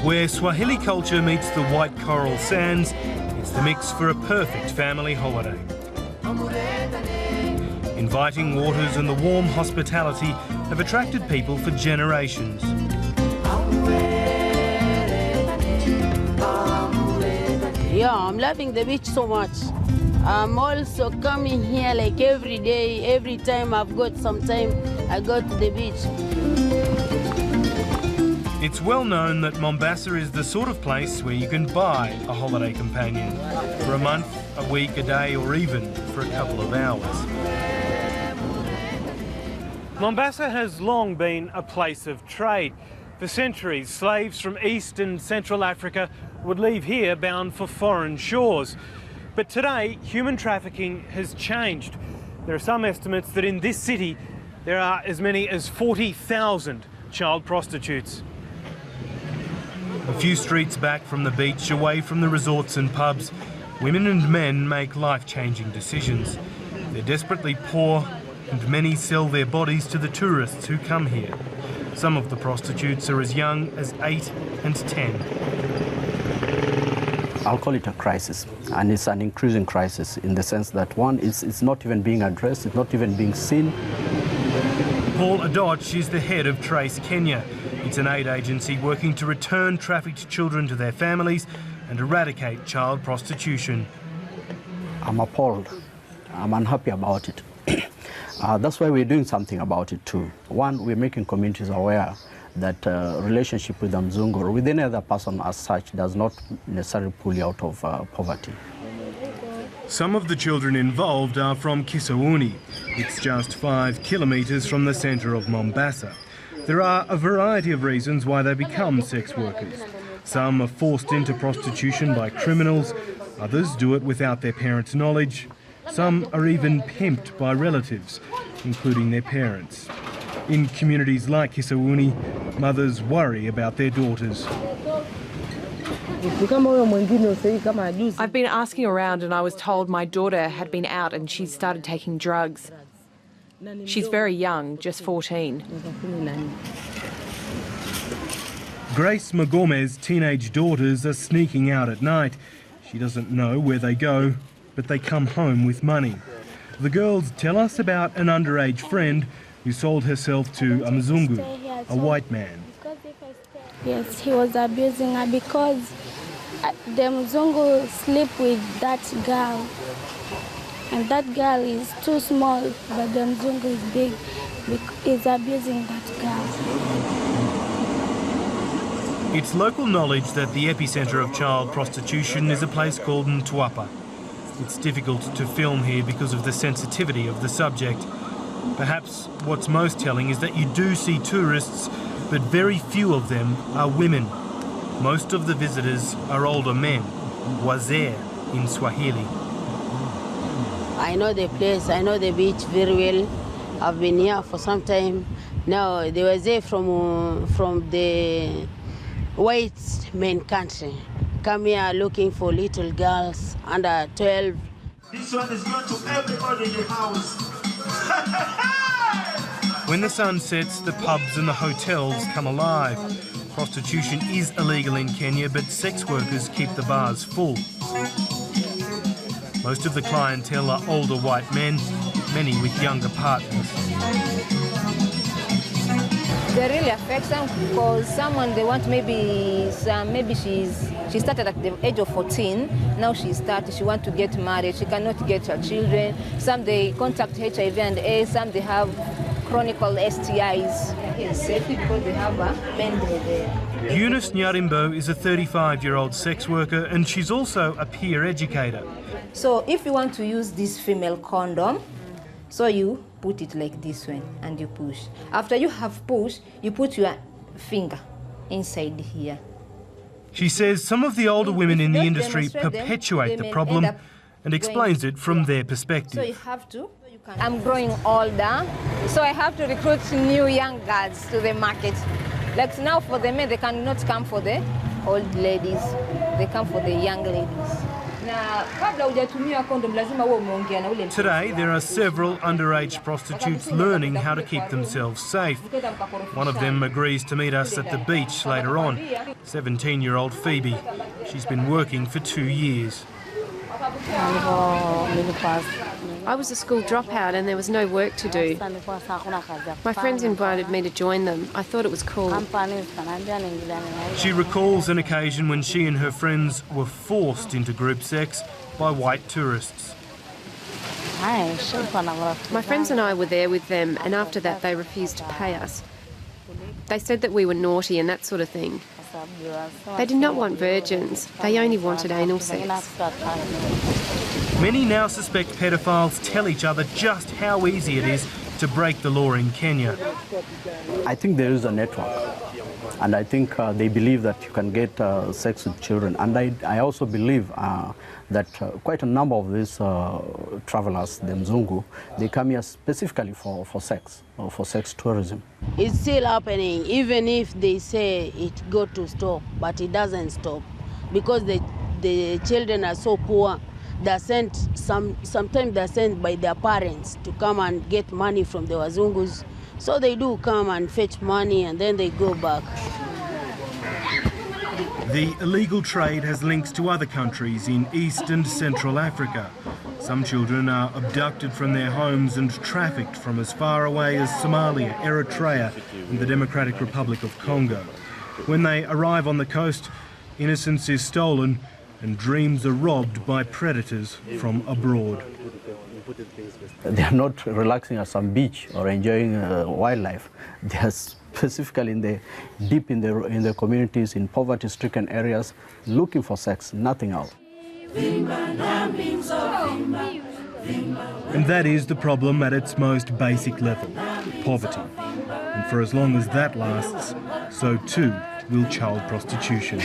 Where Swahili culture meets the white coral sands, it's the mix for a perfect family holiday. Inviting waters and the warm hospitality have attracted people for generations. Yeah, I'm loving the beach so much. I'm also coming here like every day, every time I've got some time, I go to the beach. It's well known that Mombasa is the sort of place where you can buy a holiday companion for a month, a week, a day, or even for a couple of hours. Mombasa has long been a place of trade. For centuries, slaves from East and Central Africa would leave here bound for foreign shores. But today, human trafficking has changed. There are some estimates that in this city, there are as many as 40,000 child prostitutes. A few streets back from the beach, away from the resorts and pubs, women and men make life-changing decisions. They're desperately poor, and many sell their bodies to the tourists who come here. Some of the prostitutes are as young as 8 and 10. I'll call it a crisis, and it's an increasing crisis in the sense that one, it's not even being addressed, it's not even being seen. Paul Adoch is the head of Trace Kenya. It's an aid agency working to return trafficked children to their families and eradicate child prostitution. I'm appalled. I'm unhappy about it. That's why we're doing something about it too. One, we're making communities aware that relationship with a Mzungu or with any other person as such does not necessarily pull you out of poverty. Some of the children involved are from Kisauni. It's just 5 kilometres from the centre of Mombasa. There are a variety of reasons why they become sex workers. Some are forced into prostitution by criminals, others do it without their parents' knowledge. Some are even pimped by relatives, including their parents. In communities like Kisauni, mothers worry about their daughters. I've been asking around and I was told my daughter had been out and she started taking drugs. She's very young, just 14. Grace Magome's teenage daughters are sneaking out at night. She doesn't know where they go, but they come home with money. The girls tell us about an underage friend who sold herself to a Mzungu, a white man. Yes, he was abusing her because the Mzungu sleep with that girl. And that girl is too small, but the Mzungu is big. He's abusing that girl. It's local knowledge that the epicentre of child prostitution is a place called Mtwapa. It's difficult to film here because of the sensitivity of the subject. Perhaps what's most telling is that you do see tourists, but very few of them are women. Most of the visitors are older men, wazee in Swahili. I know the place, I know the beach very well. I've been here for some time. Now, they were there from the white main country. Come here looking for little girls under 12. This one is going to everybody in the house. When the sun sets, the pubs and the hotels come alive. Prostitution is illegal in Kenya, but sex workers keep the bars full. Most of the clientele are older white men, many with younger partners. They really affect them because someone they want maybe she started at the age of 14. Now she want to get married. She cannot get her children. Some they contract HIV and AIDS. Some they have chronic STIs. Yes, because they have a there. Eunice Nyarimbo is a 35-year-old sex worker and she's also a peer educator. So if you want to use this female condom, so you put it like this one and you push. After you have pushed, you put your finger inside here. She says some of the older women in the industry perpetuate the problem and explains it from their perspective. So you have to. I'm growing older, so I have to recruit new young girls to the market. Like now for the men, they cannot come for the old ladies. They come for the young ladies. Today, there are several underage prostitutes learning how to keep themselves safe. One of them agrees to meet us at the beach later on. 17-year-old Phoebe. She's been working for 2 years. I was a school dropout and there was no work to do. My friends invited me to join them. I thought it was cool. She recalls an occasion when she and her friends were forced into group sex by white tourists. My friends and I were there with them, and after that they refused to pay us. They said that we were naughty and that sort of thing. They did not want virgins, they only wanted anal sex. Many now suspect pedophiles tell each other just how easy it is to break the law in Kenya. I think there is a network, and I think they believe that you can get sex with children. And I also believe that quite a number of these travelers, the Mzungu, they come here specifically for sex, or for sex tourism. It's still happening, even if they say it got to stop, but it doesn't stop because the children are so poor. They're sent, sometimes they're sent by their parents to come and get money from the Wazungus. So they do come and fetch money and then they go back. The illegal trade has links to other countries in East and Central Africa. Some children are abducted from their homes and trafficked from as far away as Somalia, Eritrea and the Democratic Republic of Congo. When they arrive on the coast, innocence is stolen and dreams are robbed by predators from abroad. They are not relaxing at some beach or enjoying wildlife. They are specifically deep in the communities, in poverty-stricken areas, looking for sex, nothing else. And that is the problem at its most basic level, poverty. And for as long as that lasts, so too will child prostitution.